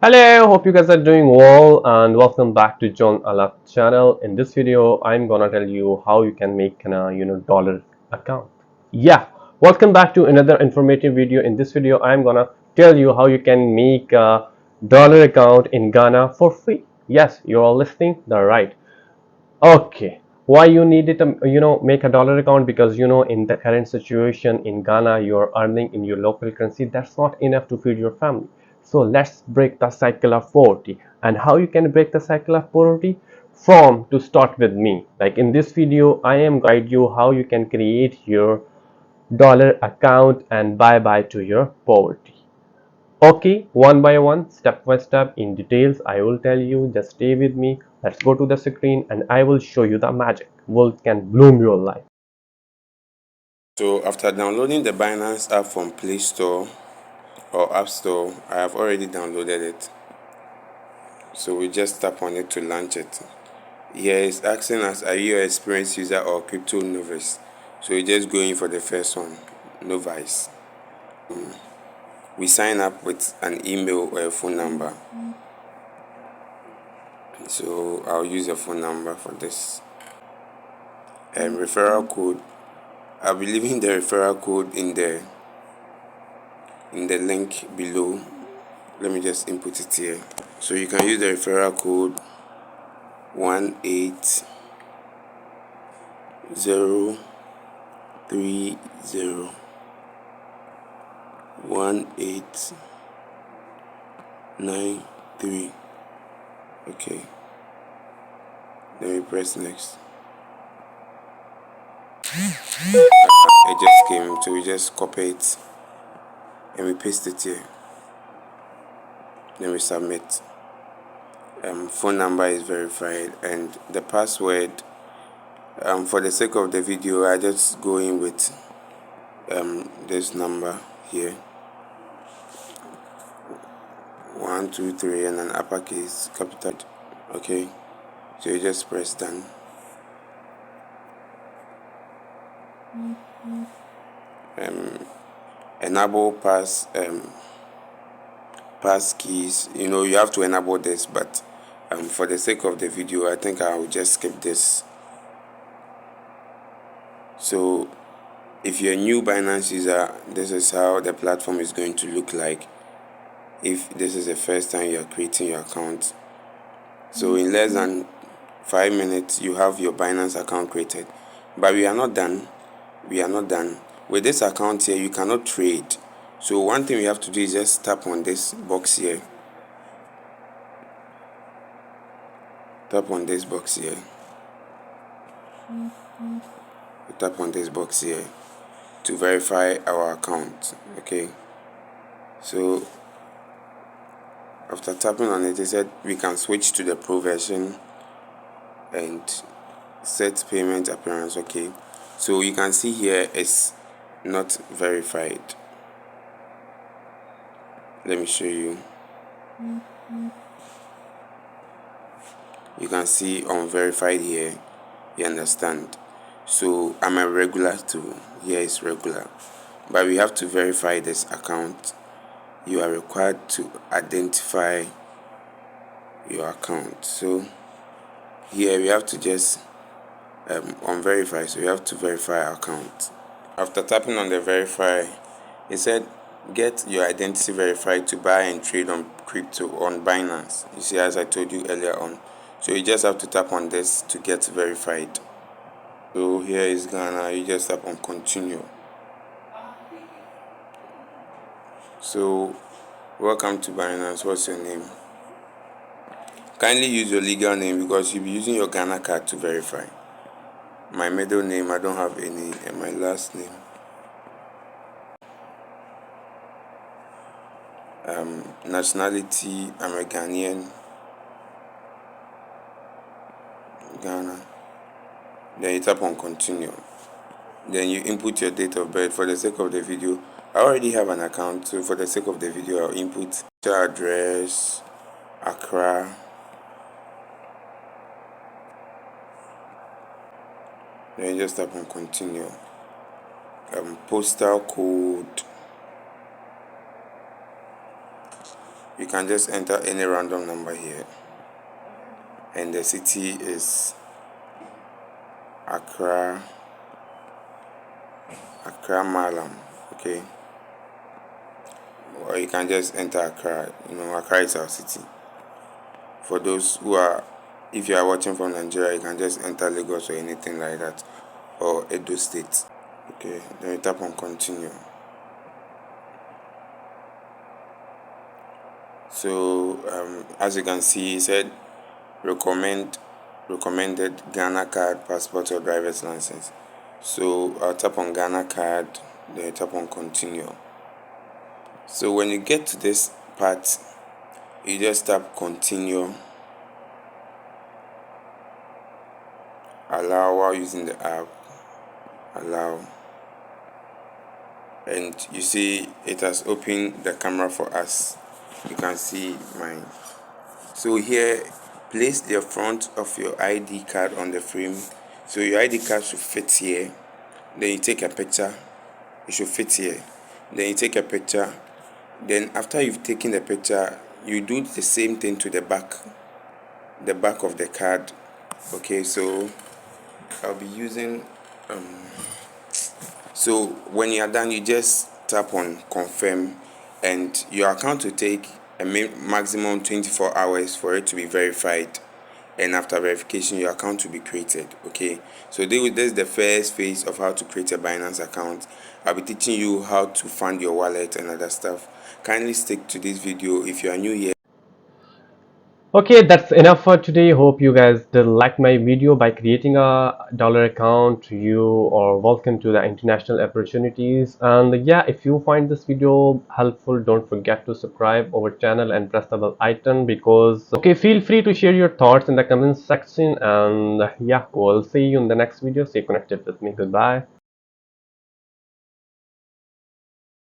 Hello, hope you guys are doing well and welcome back to John Alap channel. In this video, I'm gonna tell you how you can make an dollar account. Yeah, welcome back to another informative video. In this video, I'm gonna tell you how you can make a dollar account in Ghana for free. Yes, you are listening the right. Okay, why you need it to make a dollar account? Because in the current situation in Ghana you are earning in your local currency. That's not enough to feed your family. So let's break the cycle of poverty. And how you can break the cycle of poverty? From to start with me. Like in this video I am guide you how you can create your dollar account and bye bye to your poverty. Okay, one by one, step by step, in details, I will tell you. Just stay with me. Let's go to the screen and I will show you the magic. What can bloom your life. So after downloading the Binance app from Play Store or App Store, I have already downloaded it. So we just tap on it to launch it. Here it's asking us, are you an experienced user or crypto novice? So we just going for the first one, novice. We sign up with an email or a phone number. So I'll use a phone number for this. And referral code. I'll be leaving the referral code in the link below. Let me just input it here. So you can use the referral code 180301893. Okay, then we press next. It just came, so we just copy it and we paste it here. Then we submit. Phone number is verified and the password. For the sake of the video, I just go in with this number here, 123 and an uppercase capital. Okay, so you just press done. Enable pass keys. You have to enable this, but for the sake of the video, I think I will just skip this. So if you're a new Binance user, this is how the platform is going to look like if this is the first time you're creating your account. So in less than 5 minutes you have your Binance account created. But we are not done. With this account here, you cannot trade. So one thing we have to do is just tap on this box here. Tap on this box here. Tap on this box here to verify our account. Okay, so after tapping on it, it said we can switch to the pro version and set payment appearance. Okay, so you can see here it's not verified. Let me show you. You can see unverified here. You understand? So I'm a regular too. Here is regular, but we have to verify this account. You are required to identify your account. So here we have to just unverify. So we have to verify our account. After tapping on the verify, it said get your identity verified to buy and trade on crypto on Binance. You see, as I told you earlier on. So you just have to tap on this to get verified. So here is Ghana. You just tap on continue. So welcome to Binance. What's your name? Kindly use your legal name because you'll be using your Ghana card to verify. My middle name, I don't have any, and my last name. Nationality, I'm a Ghanaian. Ghana. Then you tap on continue. Then you input your date of birth. For the sake of the video, I already have an account, so for the sake of the video, I'll input your address, Accra. Then you just tap on continue. Postal code You can just enter any random number here, and the city is Accra, Accra Malam. Okay, or you can just enter Accra. Accra is our city. For those who are, if you are watching from Nigeria, you can just enter Lagos or anything like that, or Edo State. Okay, then you tap on continue. So as you can see, it said recommended Ghana card, passport or driver's license. So I'll tap on Ghana card, then you tap on continue. So when you get to this part, you just tap continue, allow while using the app, allow, and you see it has opened the camera for us. You can see mine. So here, place the front of your ID card on the frame. So your ID card should fit here. Then you take a picture. It should fit here. Then you take a picture. Then after you've taken the picture, you do the same thing to the back of the card. Okay, so I'll be using so when you are done, you just tap on confirm, and your account will take a maximum 24 hours for it to be verified, and after verification your account will be created. Okay, so this is the first phase of how to create a Binance account. I'll be teaching you how to fund your wallet and other stuff. Kindly stick to this video if you are new here. Okay, that's enough for today. Hope you guys did like my video. By creating a dollar account, you are welcome to the international opportunities. And yeah, if you find this video helpful, don't forget to subscribe our channel and press the bell icon, because okay, feel free to share your thoughts in the comments section. And yeah, we'll see you in the next video. Stay connected with me. Goodbye.